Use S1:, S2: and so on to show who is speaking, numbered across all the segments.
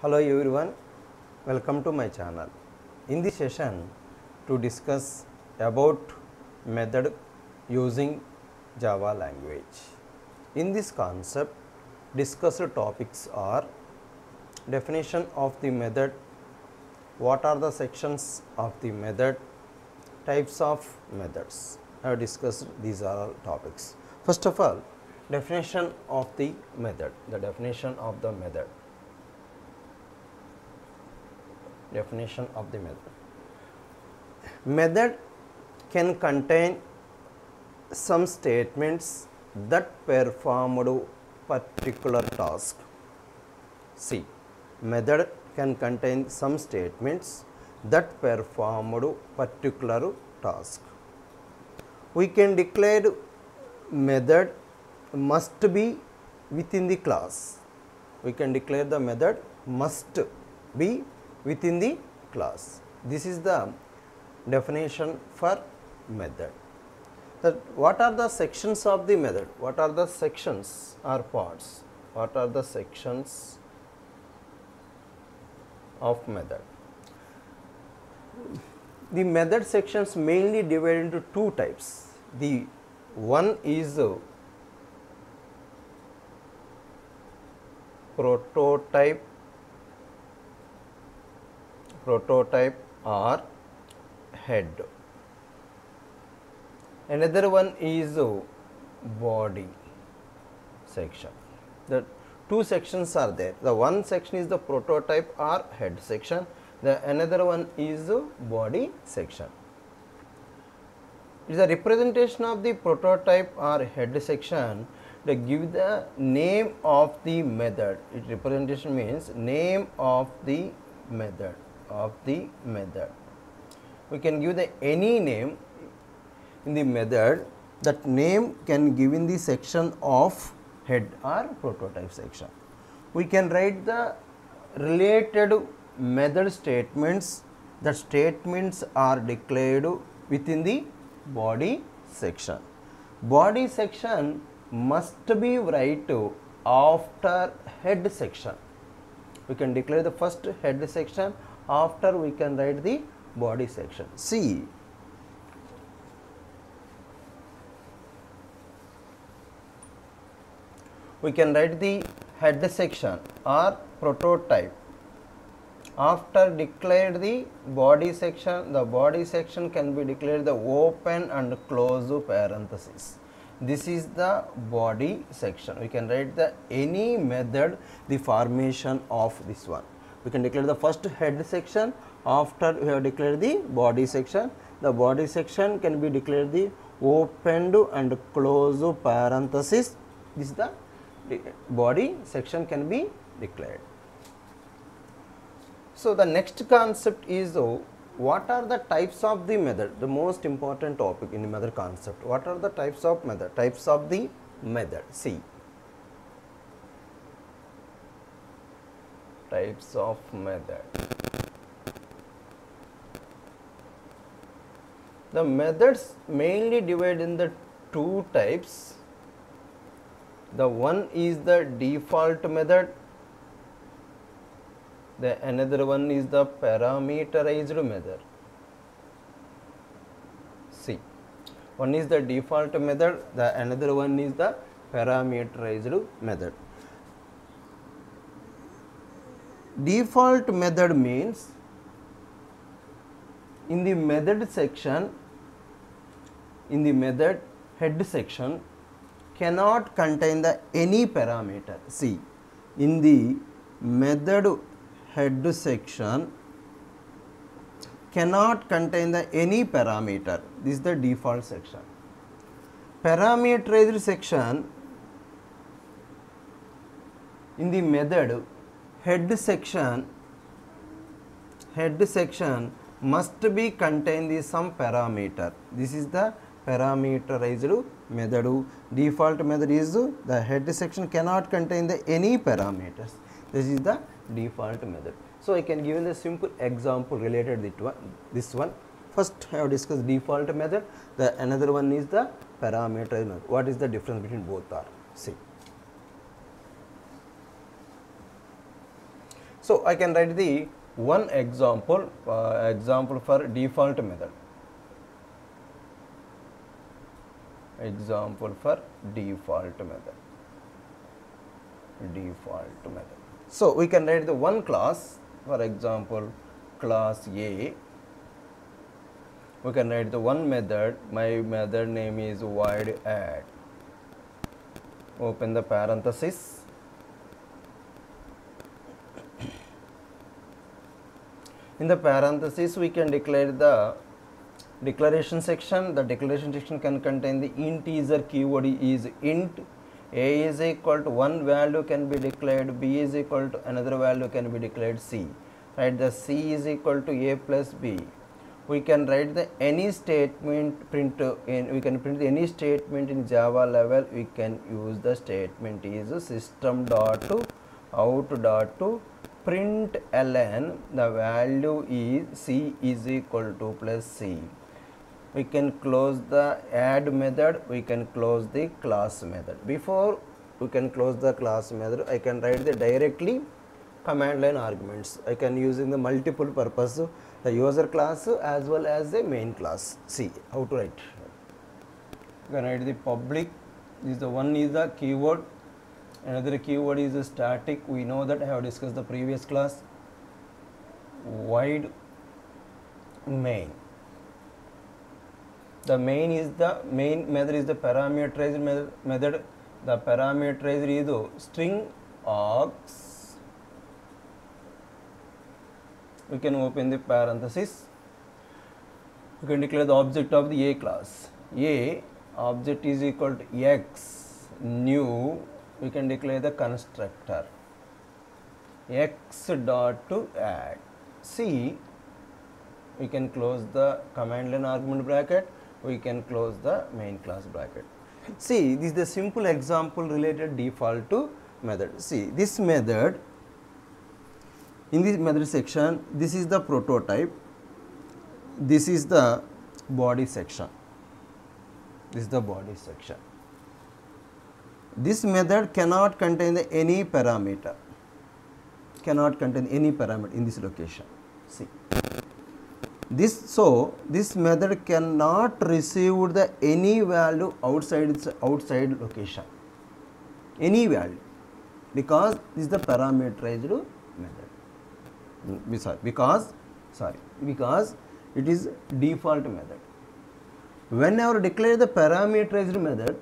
S1: Hello everyone, welcome to my channel. In this session, to discuss about method using Java language. In this concept, discussed topics are definition of the method, what are the sections of the method, types of methods. I have discussed these are all topics. First of all, definition of the method, the definition of the method. Definition of the method. Method can contain some statements that perform particular task. See, method can contain some statements that perform particular task. We can declare method must be within the class. We can declare the method must be within the class. This is the definition for method. What are the sections of the method? What are the sections or parts? What are the sections of method? The method sections mainly divided into two types. The one is prototype or head. Another one is body section. The two sections are there. The one section is the prototype or head section. The another one is body section. It is a representation of the prototype or head section to give the name of the method. It representation means name of the method. We can give the any name in the method. That name can give in the section of head or prototype section. We can write the related method statements. The statements are declared within the body section. Body section must be write after head section. We can declare the first head section, after we can write the body section. See, we can write the head section or prototype. After declared the body section, the body section can be declared the open and close parenthesis. This is the body section. We can write the any method, the formation of this one. We can declare the first head section, after we have declared the body section. The body section can be declared the opened and closed parenthesis. This is the body section can be declared. So the next concept is what are the types of the method? The most important topic in the method concept. What are the types of method? Types of the method. See, types of method. The methods mainly divided in the two types. The one is the default method. The another one is the parameterized method. See, one is the default method, the another one is the parameterized method. Default method means in the method section, in the method head section cannot contain the any parameter. See, in the method head section cannot contain the any parameter. This is the default section. Parameterized section, in the method head section must be contain the some parameter. This is the parameterized method. Default method is the head section cannot contain the any parameters. This is the default method. So I can give you the simple example related to this one. First I have discussed default method. The another one is the parameterized method. What is the difference between both are? See, So I can write the one example for default method. Example for default method. So we can write the one class, for example class A. We can write the one method. My method name is void add. Open the parenthesis. In the parenthesis we can declare the declaration section. The declaration section can contain the integer keyword is int. A is equal to one value can be declared, B is equal to another value can be declared, C. Right, the C is equal to A plus B. We can write the any statement we can print any statement in Java level. We can use the statement is system.out.println. The value is C is equal to plus C. We can close the add method, we can close the class method. Before we can close the class method, I can write the directly command line arguments. I can use in the multiple purpose, the user class as well as the main class. See how to write. You can write the public, this is the one is the keyword, another keyword is the static. We know that I have discussed the previous class. Void main. The main method is the parameterized method. The parameterized is string args. We can open the parenthesis. We can declare the object of the A class. A object is equal to x new. We can declare the constructor x dot to add. C, we can close the command line argument bracket. We can close the main class bracket. See, this is the simple example related default to method. See, this method, in this method section, this is the prototype, this is the body section, this is the body section. This method cannot contain any parameter, in this location. See. This method cannot receive the any value outside its location, any value, because this is the parameterized method. Because it is default method. Whenever declare the parameterized method,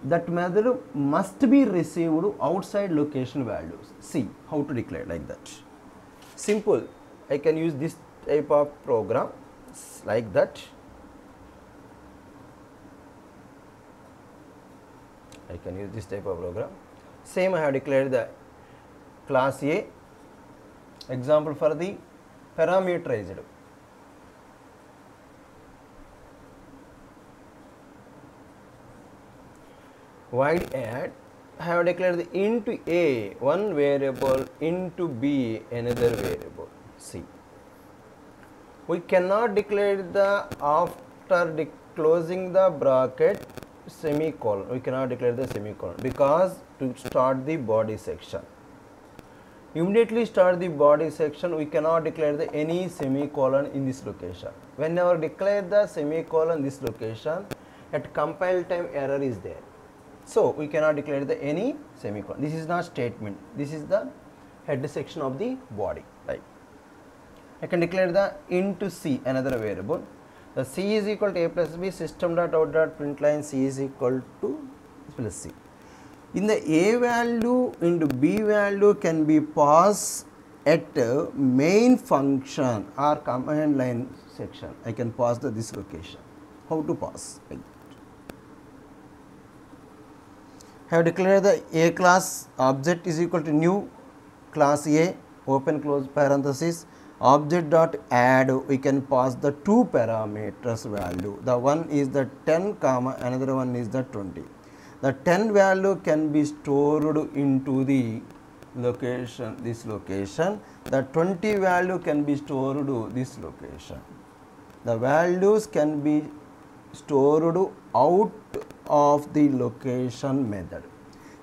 S1: that method must be received outside location values. See how to declare like that. Simple. I can use this type of program like that. I can use this type of program. Same I have declared the class A. Example for the parameterized. Void add. I have declared the into A one variable, into B another variable. C. We cannot declare the after closing the bracket semicolon. We cannot declare the semicolon because to start the body section. Immediately start the body section, we cannot declare the any semicolon in this location. Whenever declare the semicolon in this location, at compile time error is there. So we cannot declare the any semicolon. This is not statement. This is the head section of the body. Right. I can declare the into C another variable. The C is equal to A plus B system.out.println C is equal to plus C. In the A value into B value can be passed at main function or command line section. I can pass this location. How to pass? Like I have declared the A class object is equal to new class A open close parenthesis object dot add. We can pass the two parameters value. The one is the 10 comma another one is the 20. The 10 value can be stored into the location, this location. The 20 value can be stored to this location. The values can be stored out of the location method.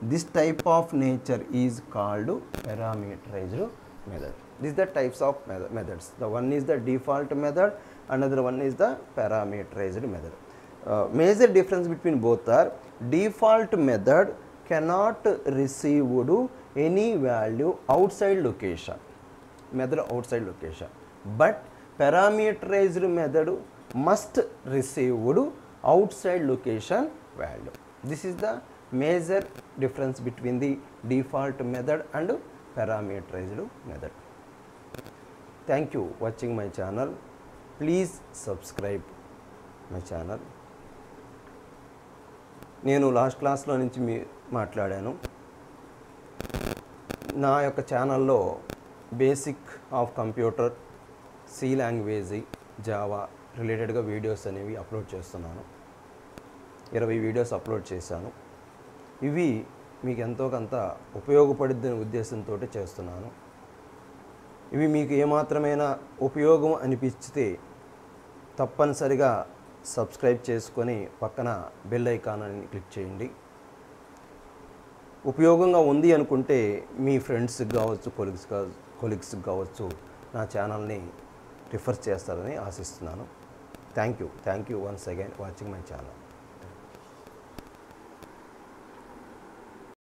S1: This type of nature is called parameterized method. These are the types of methods. The one is the default method, another one is the parameterized method. Major difference between both are default method cannot receive any value outside location, method outside location, but parameterized method must receive outside location value. This is the major difference between the default method and parameterized method. Thank you watching my channel. Please subscribe my channel. నేను last క్లాస్లో నుంచి మాట్లాడాను. నా యొక్క ఛానల్లో basic of computer, C language, Java రిలేటెడ్గా videos అనేవి upload చేస్తున్నాను. 20 వీడియోస్ అప్లోడ్ చేశాను. ఇవి మీకు ఎంతో కొంత ఉపయోగపడుద్దనే ఉద్దేశంతో చేస్తున్నాను. ఇవి మీకు ఏమాత్రమైనా ఉపయోగం అనిపిస్తే తప్పనిసరిగా సబ్స్క్రైబ్ చేసుకొని పక్కన బెల్ ఐకాన్ అని క్లిక్ చేయండి. ఉపయోగంగా ఉంది అనుకుంటే మీ ఫ్రెండ్స్కి కావచ్చు, కొలీగ్స్కి కావచ్చు నా ఛానల్ని రిఫర్ చేస్తారని ఆశిస్తున్నాను. Thank you once again watching my channel.